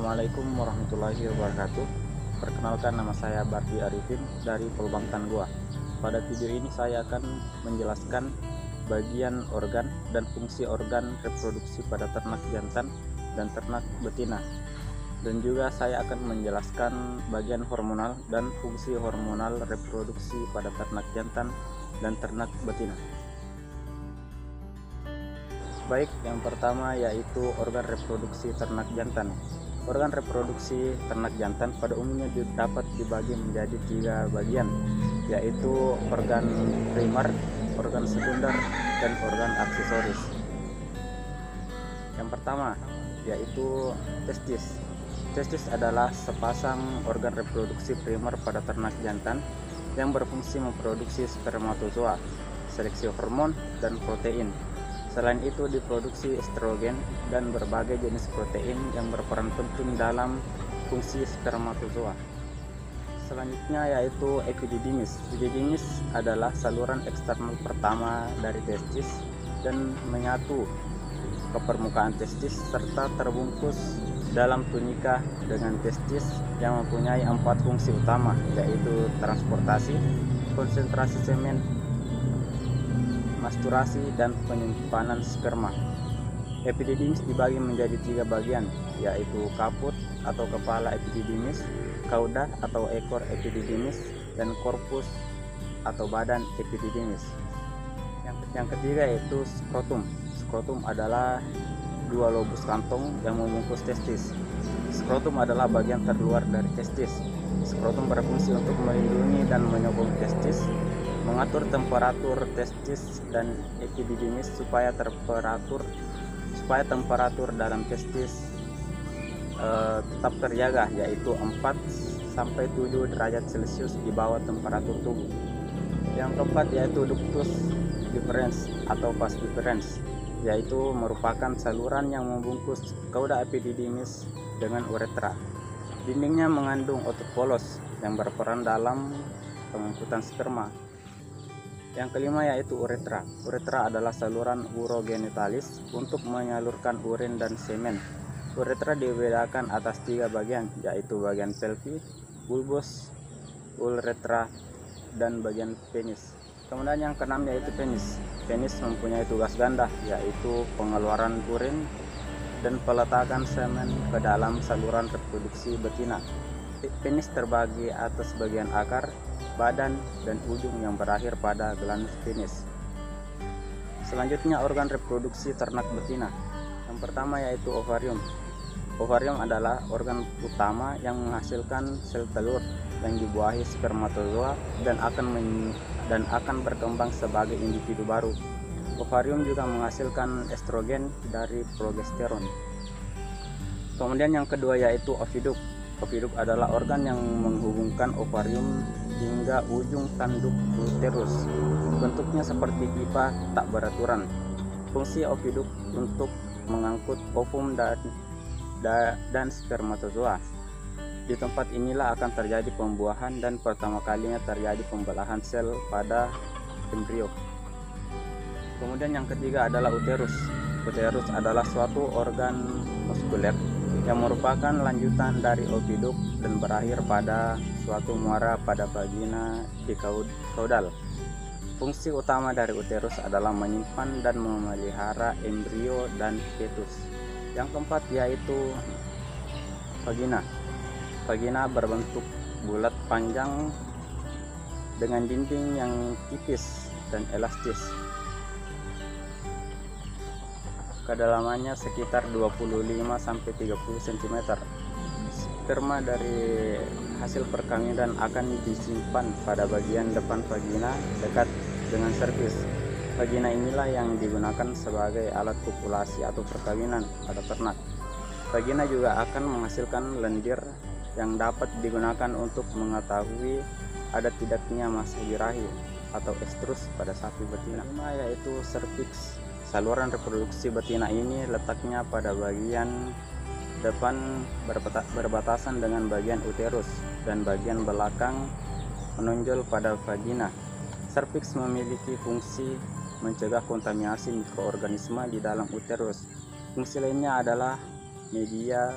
Assalamualaikum warahmatullahi wabarakatuh. Perkenalkan, nama saya Bardi Arifin dari Polbang Tanggua. Pada video ini saya akan menjelaskan bagian organ dan fungsi organ reproduksi pada ternak jantan dan ternak betina. Dan juga saya akan menjelaskan bagian hormonal dan fungsi hormonal reproduksi pada ternak jantan dan ternak betina. Baik, yang pertama yaitu organ reproduksi ternak jantan. Organ reproduksi ternak jantan pada umumnya dapat dibagi menjadi 3 bagian, yaitu organ primer, organ sekunder, dan organ aksesoris. Yang pertama yaitu testis. Testis adalah sepasang organ reproduksi primer pada ternak jantan yang berfungsi memproduksi spermatozoa, seleksi hormon, dan protein. Selain itu diproduksi estrogen dan berbagai jenis protein yang berperan penting dalam fungsi spermatozoa. Selanjutnya yaitu epididymis. Epididymis adalah saluran eksternal pertama dari testis dan menyatu ke permukaan testis serta terbungkus dalam tunika dengan testis yang mempunyai 4 fungsi utama, yaitu transportasi, konsentrasi semen, masturasi, dan penyimpanan sperma. Epididymis dibagi menjadi 3 bagian, yaitu kaput atau kepala epididymis, cauda atau ekor epididymis, dan corpus atau badan epididymis. Yang ketiga yaitu skrotum. Skrotum adalah 2 lobus kantong yang membungkus testis. Skrotum adalah bagian terluar dari testis. Skrotum berfungsi untuk melindungi dan menyokong testis, mengatur temperatur testis dan epididymis supaya temperatur dalam testis tetap terjaga, yaitu 4-7 derajat Celcius di bawah temperatur tubuh. Yang keempat yaitu ductus deferens atau vas deferens, yaitu merupakan saluran yang membungkus cauda epididymis dengan uretra. Dindingnya mengandung otot polos yang berperan dalam pengangkutan sperma. Yang kelima yaitu uretra. Uretra adalah saluran urogenitalis untuk menyalurkan urin dan semen. Uretra dibedakan atas 3 bagian, yaitu bagian pelvi, bulbus, uretra, dan bagian penis. Kemudian yang keenam yaitu penis. Penis mempunyai tugas ganda, yaitu pengeluaran urin dan peletakan semen ke dalam saluran reproduksi betina. Penis terbagi atas bagian akar, badan, dan ujung yang berakhir pada glans penis. Selanjutnya organ reproduksi ternak betina. Yang pertama yaitu ovarium. Ovarium adalah organ utama yang menghasilkan sel telur yang dibuahi spermatozoa dan akan berkembang sebagai individu baru. Ovarium juga menghasilkan estrogen dari progesteron. Kemudian yang kedua yaitu oviduk. Oviduk adalah organ yang menghubungkan ovarium hingga ujung tanduk uterus. Bentuknya seperti pipa tak beraturan. Fungsi oviduk untuk mengangkut ovum dan spermatozoa. Di tempat inilah akan terjadi pembuahan dan pertama kalinya terjadi pembelahan sel pada embrio. Kemudian yang ketiga adalah uterus. Uterus adalah suatu organ muskuler yang merupakan lanjutan dari oviduk dan berakhir pada suatu muara pada vagina di kaudal. Fungsi utama dari uterus adalah menyimpan dan memelihara embrio dan fetus. Yang keempat yaitu vagina. Vagina berbentuk bulat panjang dengan dinding yang tipis dan elastis. Kedalamannya sekitar 25-30 cm. Sperma dari hasil perkawinan akan disimpan pada bagian depan vagina dekat dengan servis. Vagina inilah yang digunakan sebagai alat kopulasi atau perkawinan pada ternak. Vagina juga akan menghasilkan lendir yang dapat digunakan untuk mengetahui ada tidaknya massa birahi atau estrus pada sapi betina. Kelima yaitu serviks. Saluran reproduksi betina ini letaknya pada bagian depan berbatasan dengan bagian uterus dan bagian belakang menonjol pada vagina. Serviks memiliki fungsi mencegah kontaminasi mikroorganisme di dalam uterus. Fungsi lainnya adalah media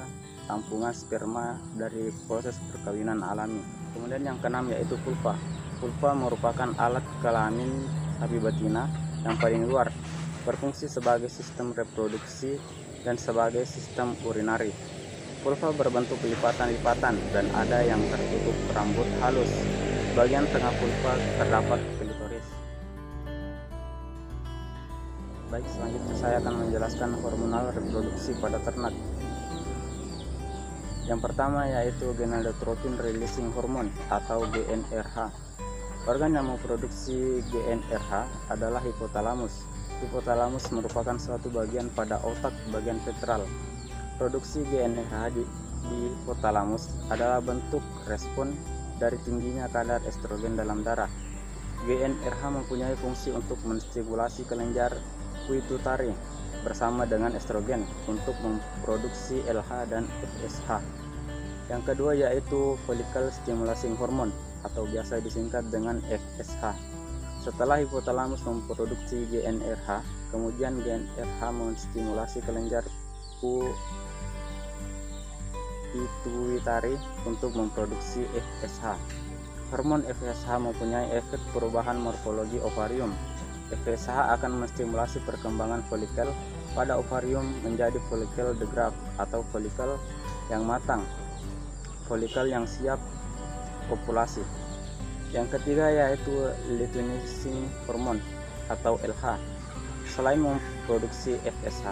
tampungan sperma dari proses perkawinan alami. Kemudian yang keenam yaitu vulva. Vulva merupakan alat kelamin sapi betina yang paling luar, berfungsi sebagai sistem reproduksi dan sebagai sistem urinari. Vulva berbentuk lipatan-lipatan dan ada yang tertutup rambut halus. Bagian tengah vulva terdapat klitoris. Baik, selanjutnya saya akan menjelaskan hormonal reproduksi pada ternak. Yang pertama yaitu gonadotropin releasing hormone atau GnRH. Organ yang memproduksi GnRH adalah hipotalamus. Hipotalamus merupakan suatu bagian pada otak bagian ventral. Produksi GnRH di hipotalamus adalah bentuk respon dari tingginya kadar estrogen dalam darah. GnRH mempunyai fungsi untuk menstimulasi kelenjar pituitari bersama dengan estrogen untuk memproduksi LH dan FSH. Yang kedua yaitu follicle stimulating hormone atau biasa disingkat dengan FSH. Setelah hipotalamus memproduksi GnRH, kemudian GnRH menstimulasi kelenjar pituitari untuk memproduksi FSH. Hormon FSH mempunyai efek perubahan morfologi ovarium. FSH akan menstimulasi perkembangan folikel pada ovarium menjadi folikel de Graaff atau folikel yang matang, folikel yang siap ovulasi. Yang ketiga yaitu luteinizing hormone atau LH. Selain memproduksi FSH,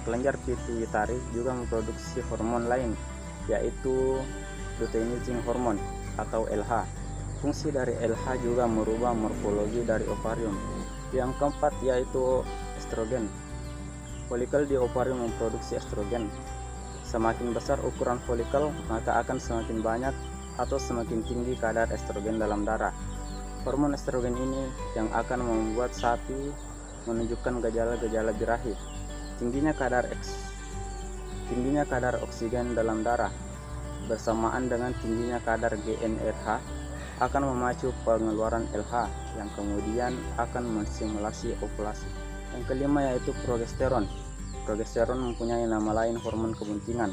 kelenjar pituitari juga memproduksi hormon lain yaitu luteinizing hormone atau LH. Fungsi dari LH juga merubah morfologi dari ovarium. Yang keempat yaitu estrogen. Folikel di ovarium memproduksi estrogen. Semakin besar ukuran folikel, maka akan semakin banyak atau semakin tinggi kadar estrogen dalam darah. Hormon estrogen ini yang akan membuat sapi menunjukkan gejala-gejala birahi. Tingginya kadar oksigen dalam darah bersamaan dengan tingginya kadar GnRH akan memacu pengeluaran LH yang kemudian akan menstimulasi ovulasi. Yang kelima yaitu progesteron. Progesteron mempunyai nama lain hormon kebuntingan.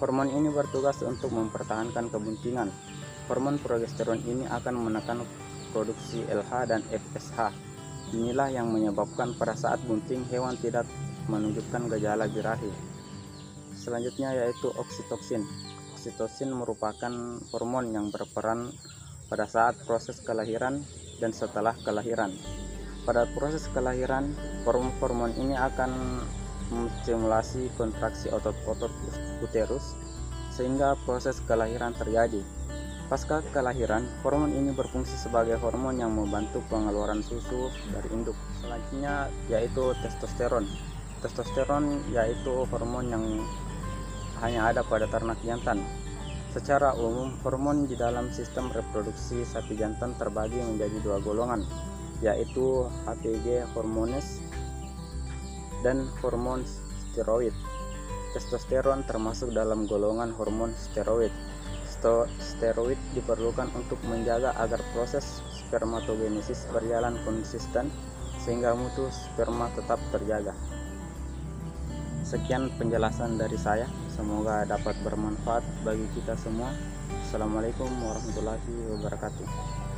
Hormon ini bertugas untuk mempertahankan kebuntingan. Hormon progesteron ini akan menekan produksi LH dan FSH. Inilah yang menyebabkan pada saat bunting hewan tidak menunjukkan gejala birahi. Selanjutnya yaitu oksitoksin. Oksitoksin merupakan hormon yang berperan pada saat proses kelahiran dan setelah kelahiran. Pada proses kelahiran, hormon ini akan menstimulasi kontraksi otot-otot uterus sehingga proses kelahiran terjadi. Pasca kelahiran, hormon ini berfungsi sebagai hormon yang membantu pengeluaran susu dari induk. Selanjutnya yaitu testosteron. Testosteron yaitu hormon yang hanya ada pada ternak jantan. Secara umum, hormon di dalam sistem reproduksi sapi jantan terbagi menjadi dua golongan, yaitu HCG hormones dan hormon steroid. Testosteron termasuk dalam golongan hormon steroid. Steroid diperlukan untuk menjaga agar proses spermatogenesis berjalan konsisten sehingga mutu sperma tetap terjaga. Sekian penjelasan dari saya, semoga dapat bermanfaat bagi kita semua. Assalamualaikum warahmatullahi wabarakatuh.